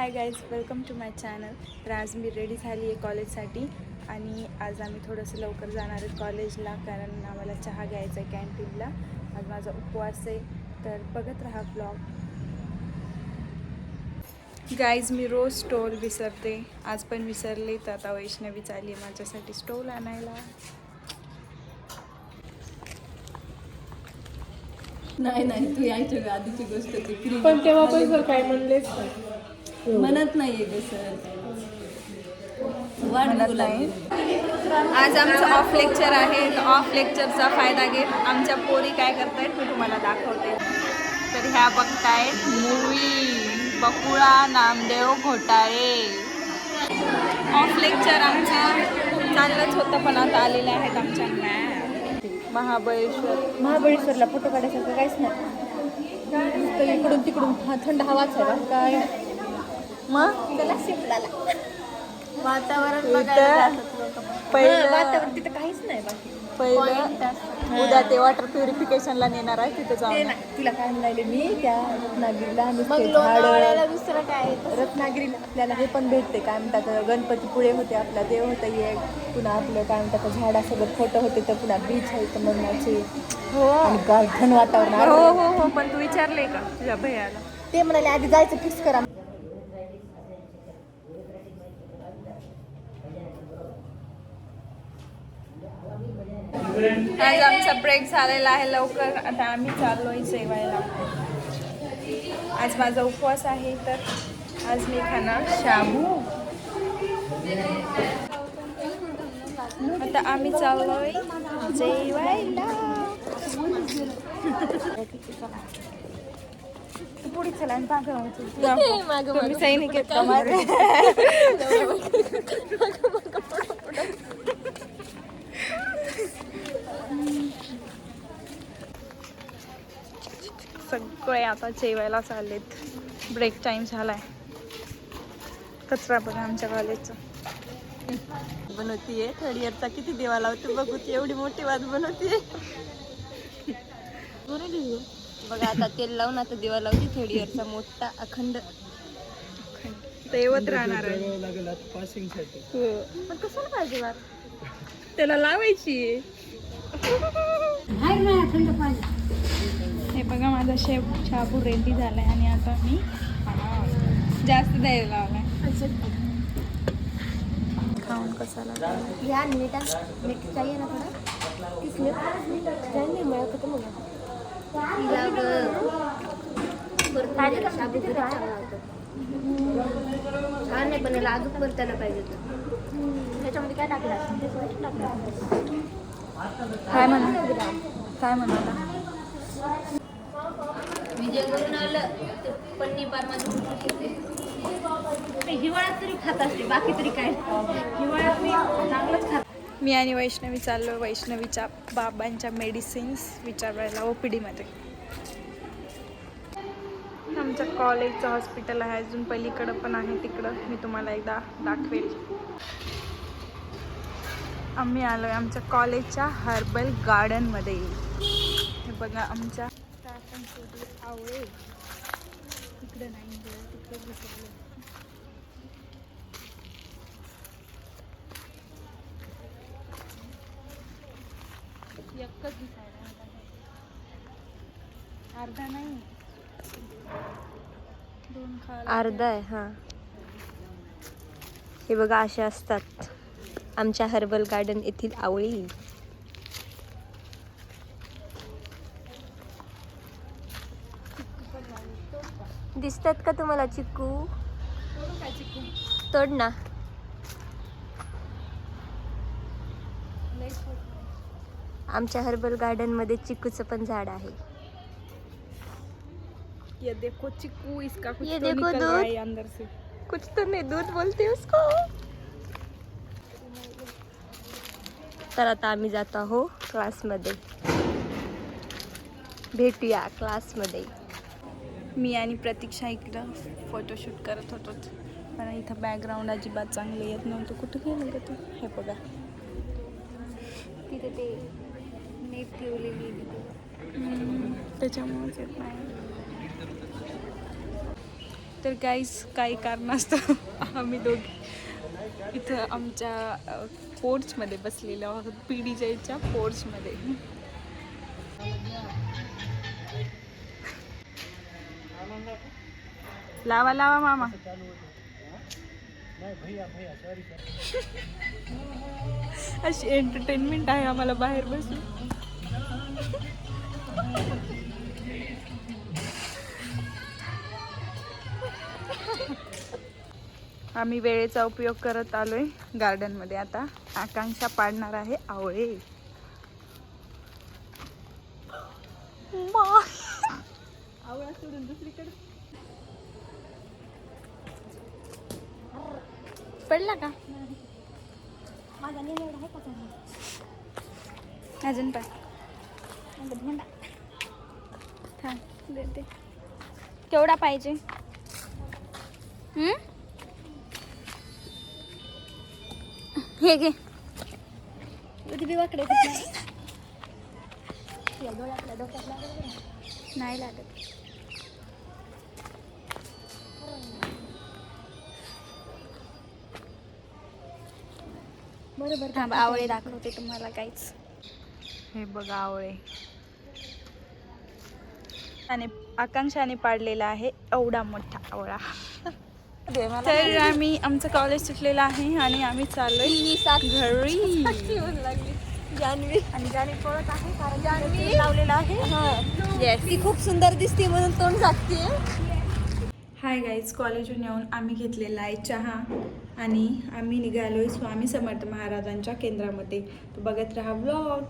High guys, welcome to my channel. तर आज मी ready झाली आहे कॉलेजसाठी आणि आज आम्ही थोडंसं लवकर जाणार आहे कॉलेजला, कारण आम्हाला चहा घ्यायचा आहे कॅन्टीनला. आज माझा उपवास आहे, तर बघत राहा ब्लॉग. गाईज, मी रोज स्टोल विसरते, आज पण विसरले, तर आता वैष्णवी चालली आहे माझ्यासाठी स्टोल आणायला. नाही तू यायच्या आधीची गोष्ट ती पण तेव्हा पण सर काय म्हणलेच म्हणत नाहीये ग सर म्हणत नाही. आज आमचं ऑफ लेक्चर आहे, तर ऑफ लेक्चरचा फायदा घेत आमच्या पोरी काय करतायत मी तुम्हाला दाखवते. तर ह्या बघतायत मूवी बकुळा नामदेव घोटाळे. ऑफ लेक्चर आमचं चांगलंच होतं, पण आता आलेले आहेत आमच्या मॅम. महाबळेश्वरला फोटो काढायसारखं काहीच नाही. नुसतं इकडून तिकडून थंड हवाच आहे काय. मग त्याला शिकला वातावरण पहिलं वातावरण तिथं काहीच नाही बाकी. पहिलं उद्या ते वॉटर प्युरिफिकेशनला नेणार आहे, तिथे ते जाऊन. नाही तुला काय म्हणाले मी त्या रत्नागिरीला लोणावळ्याला दुसरं काय रत्नागिरीला आपल्याला हे पण भेटते, काय म्हणतात गणपतीपुळे होते, आपला देव होता एक, पुन्हा आपलं काय म्हणतात झाडासोबत फोटो होते, तर पुन्हा बीच आहे तर मनाचे हो आणि गार्डन वातावरण. हो हो हो, पण तू विचारले का तुझ्या भैयाला? ते म्हणाले आधी जायचं फिक्स करा. आज आमचा ब्रेक झालेला आहे लवकर, आता आम्ही चाललोय जेवायला. आज माझा उपवास आहे, तर आज मी खाणार शाबू. आता आम्ही चाललोय जेवायला. पुढे चला आणि तुम्ही सैनिक आहेत का माझे? सगळे आता जेवायला चाललेत. ब्रेक टाइम झालाय. कचरा बघा आमच्या कॉलेजचा. बनवतीये थर्ड इयरचा किती देवा लावते बघू ती एवढी मोठी वाद बनवतीये. बघा आता तेल लावून आता दिवा लावते थर्ड इयरचा मोठा अखंड. तेवत राहणार आहे. पण कशाला पाहिजे वाद? त्याला लावायची. हे बघा माझा शाबू रेडी झालाय आणि आता मी जास्त द्यायला लावलाय. खाऊन कसा लागला? या मीठ चाहिए ना थोड़ा किसमें जाने मैं खत्म हो गया छान नाही पण अजून परतायला पाहिजे होतं. त्याच्यामध्ये काय टाकलं काय म्हणाला विजय करून आलं पन्नी पार हिवाळ्यात तरी खात असते बाकी तरी काय हिवाळ्यात मी चांगलंच खात. मी आणि वैष्णवी चाललो वैष्णवीच्या बाबांच्या मेडिसिन्स विचारायला OPD मध्ये. आमच्या कॉलेजचं हॉस्पिटल आहे, अजून पलीकडं पण आहे, तिकडं मी तुम्हाला एकदा दाखवेल. आम्ही आलो आहे आमच्या कॉलेजच्या हर्बल गार्डनमध्ये. हे बघा आमच्या आवळे तिकडं नाही तिकडं विसरलं. एकच दिसायला अर्धा नाही, दोन खायला अर्धा आहे हा. हे बघा असे असतात आमच्या हर्बल गार्डन येथील आवळी. दिसतात का तुम्हाला चिक्कू? तोड ना. आमच्या हर्बल गार्डन मध्ये चिक्कूचं पण झाड आहे. ये देखो चिक्कू, इसका कुछ ये तो देखो निकल दूध. रहा है अंदर से. कुछ तो नहीं दूध बोलते उसको. तर आता आम्ही जातो आहो क्लासमध्ये. भेटूया क्लासमध्ये. मी आणि प्रतीक्षा इकडं फोटोशूट करत होतो, पण इथं बॅकग्राऊंड अजिबात चांगलं येत नव्हतं. कुठं गेलं का तू? हे बघा तिथे ते नेट ठेवलेली त्याच्यामुळेच येत नाही. तर गाईज काही कारणास्तव आम्ही दोघे इथं आमच्या पोर्चमध्ये बसलेलो आहोत, PDJच्या पोर्चमध्ये. लावा लावा मामा. अशी एंटरटेनमेंट आहे आम्हाला बाहेर बसून. आम्ही वेळेचा उपयोग करत आलोय गार्डन मध्ये. आता आकांक्षा पाडणार आहे आवळे. आवळा सोडून दुसरीकडे पडला का? माझा नेम एवढा आहे का चांगला? अजून पाय. थांब देते. केवढा पाहिजे? हे घे. वाकडे डोळ्यातल्या डोक्यात लागलं नाही लागत. बरोबर. थांब आवळे दाखवते तुम्हाला काहीच. हे बघा आवळे. आणि आकांक्षाने पाडलेला आहे एवढा मोठा आवळा. तर आम्ही आमचं कॉलेज सुटलेलं आहे आणि आम्ही चाललोय घरी. जान्हवी आणि जान्हवी पळत आहे कारण जान्हवी लावलेला आहे. येस, ती खूप सुंदर दिसते म्हणून तोंड झाकते. हाय गाईज, कॉलेजहून येऊन आम्ही घेतलेला आहे चहा आणि आम्ही निघालोय स्वामी समर्थ महाराजांच्या केंद्रामध्ये. तो बघत राहा व्लॉग.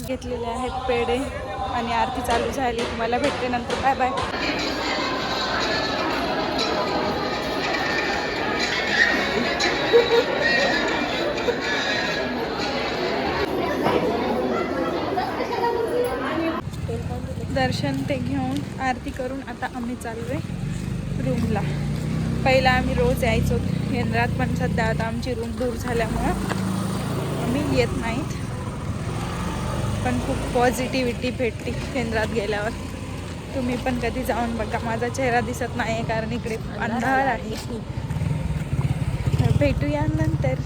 घेतलेले आहेत पेढे आणि आरती चालू झाली. तुम्हाला भेटते नंतर. Bye bye. दर्शन ते घेऊन आरती करून आता आम्ही चाललोय रूमला. पहिला आम्ही रोज यायचो केंद्रात, पण सध्या आता आमची रूम दूर झाल्यामुळं आम्ही येत नाहीत. पण खूप पॉझिटिव्हिटी भेटते केंद्रात गेल्यावर. तुम्ही पण कधी जाऊन बघा. माझा चेहरा दिसत नाही आहे कारण इकडे अंधार आहे. भेटूया नंतर.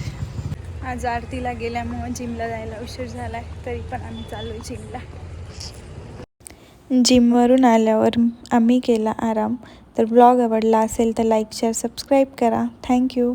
आज आरतीला गेल्यामुळं जिमला जायला उशीर झाला आहे, तरी पण आम्ही चाललोय जिमला. जिमवरून आल्यावर आम्ही केला आराम. तर ब्लॉग आवडला असेल तर लाईक शेअर सबस्क्राईब करा. थँक्यू.